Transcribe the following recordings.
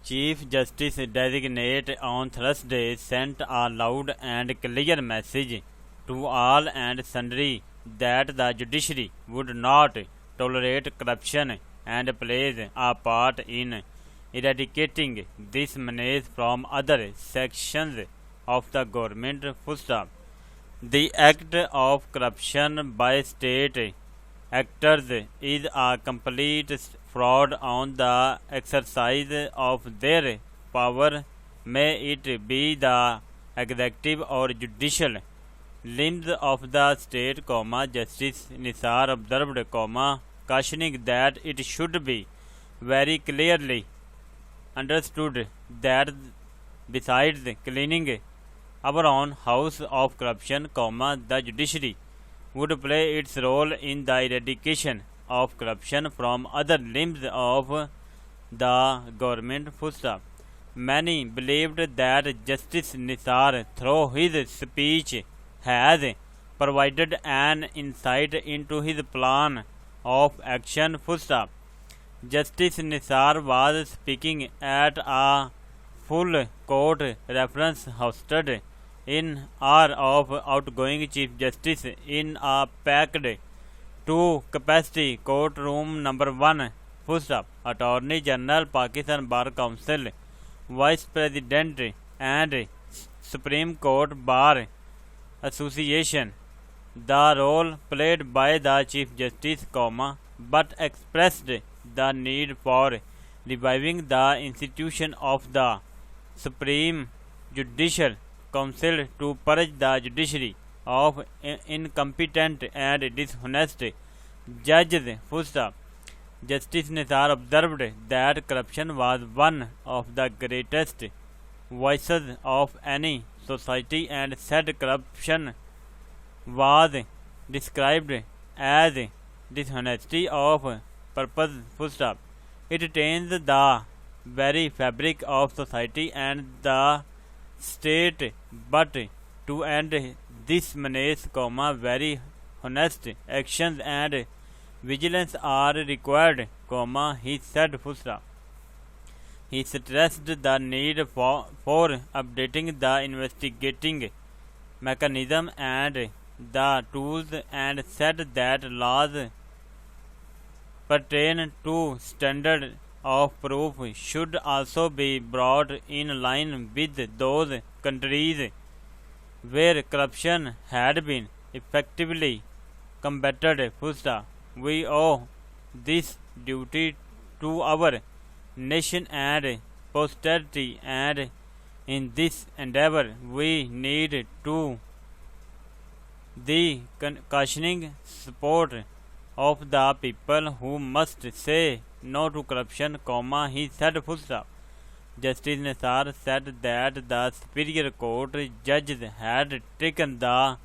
Chief Justice designate on Thursday sent a loud and clear message to all and sundry that the judiciary would not tolerate corruption and plays a part in eradicating this menace from other sections of the government. The act of corruption by state actors is a complete fraud on the exercise of their power, may it be the executive or judicial limbs of the state, Justice Nisar observed, cautioning that it should be very clearly understood that besides cleaning our own house of corruption, the judiciary would play its role in the eradication of corruption from other limbs of the government. Many believed that Justice Nisar, through his speech, has provided an insight into his plan of action. Justice Nisar was speaking at a full court reference hosted in honor of outgoing Chief Justice in a packed two-capacity courtroom number 1. Attorney General, Pakistan Bar Council, Vice President and Supreme Court Bar Association. The role played by the Chief Justice, but expressed the need for reviving the institution of the Supreme Judicial Council to purge the judiciary of incompetent and dishonest judges. Justice Nisar observed that corruption was one of the greatest vices of any society and said corruption was described as dishonesty of purpose. It taints the very fabric of society and the state, but to end this menace, very honest actions and vigilance are required, he said. He stressed the need for updating the investigating mechanism and the tools and said that laws pertain to standard of proof should also be brought in line with those countries where corruption had been effectively combated. We owe this duty to our nation and posterity, and in this endeavor we need to the cautioning support of the people who must say no to corruption, he said. Justice Nisar said that the Superior Court judges had taken the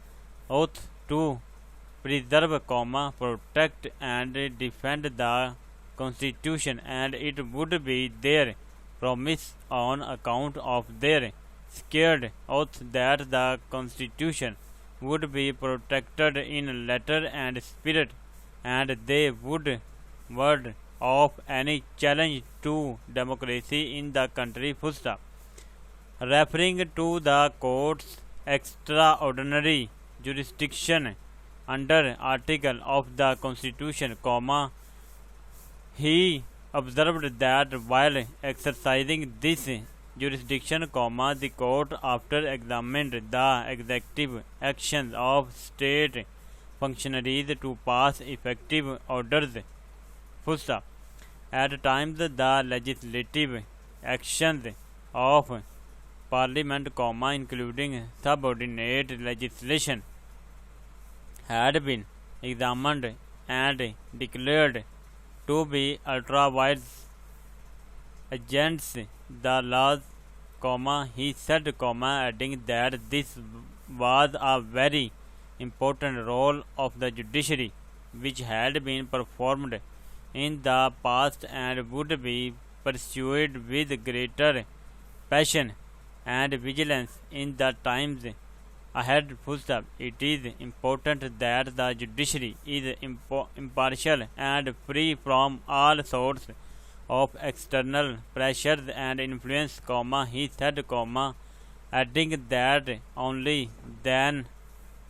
oath to preserve, protect and defend the Constitution, and it would be their promise on account of their scared oath that the Constitution would be protected in letter and spirit, and they would ward off any challenge to democracy in the country. Referring to the court's extraordinary jurisdiction under article of the Constitution, he observed that while exercising this jurisdiction, the court, after examined the executive actions of state functionaries to pass effective orders, at times the legislative actions of Parliament, including subordinate legislation, had been examined and declared to be ultra-wise against the laws, he said, adding that this was a very important role of the judiciary which had been performed in the past and would be pursued with greater passion and vigilance in the times ahead. It is important that the judiciary is impartial and free from all sorts of external pressures and influence, he said, adding that only then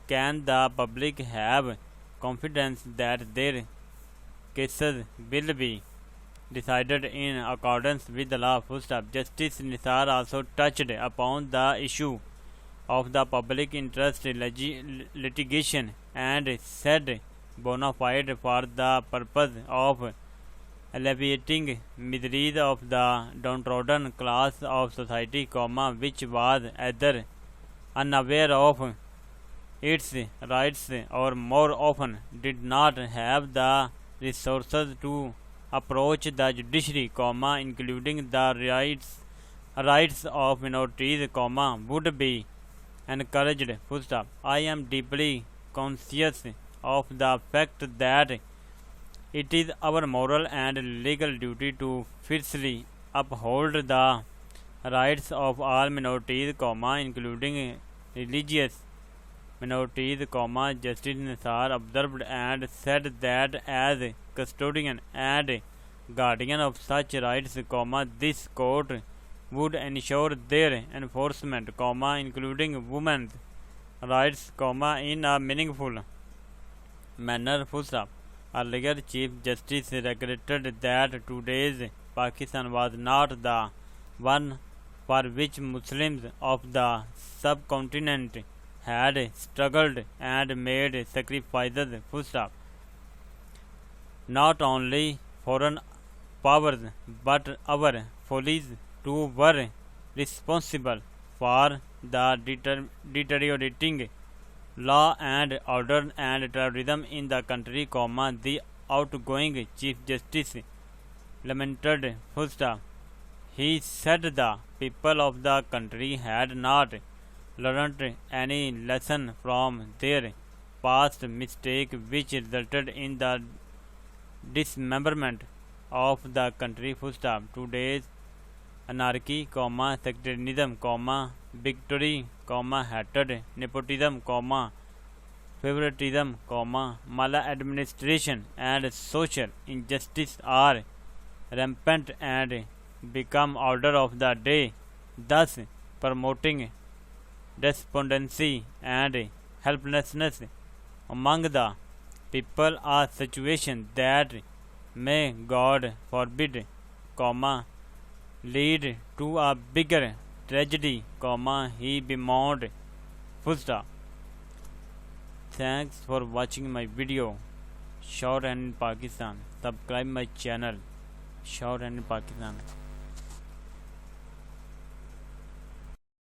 can the public have confidence that their cases will be decided in accordance with the law. Justice Nisar also touched upon the issue of the public interest litigation and said bona fide for the purpose of alleviating miseries of the downtrodden class of society, which was either unaware of its rights or more often did not have the resources to approach the judiciary, including the rights of minorities, would be encouraged. I am deeply conscious of the fact that it is our moral and legal duty to fiercely uphold the rights of all minorities, including religious minorities, Justice Nisar observed and said that as custodian and guardian of such rights, this court would ensure their enforcement, including women's rights, in a meaningful manner. Earlier, Chief Justice regretted that today's Pakistan was not the one for which Muslims of the subcontinent had struggled and made sacrifices. Not only foreign powers but our follies too were responsible for the deteriorating law and order and terrorism in the country, the outgoing Chief Justice lamented. He said the people of the country had not learned any lesson from their past mistake, which resulted in the dismemberment of the country. Today's anarchy, sectarianism, bigotry, hatred, nepotism, favoritism, maladministration and social injustice are rampant and become order of the day, thus promoting despondency and helplessness among the people, a situation that may God forbid, lead to a bigger tragedy, he bemoaned. Thanks for watching my video. Shorthand in Pakistan. Subscribe my channel. Shorthand in Pakistan.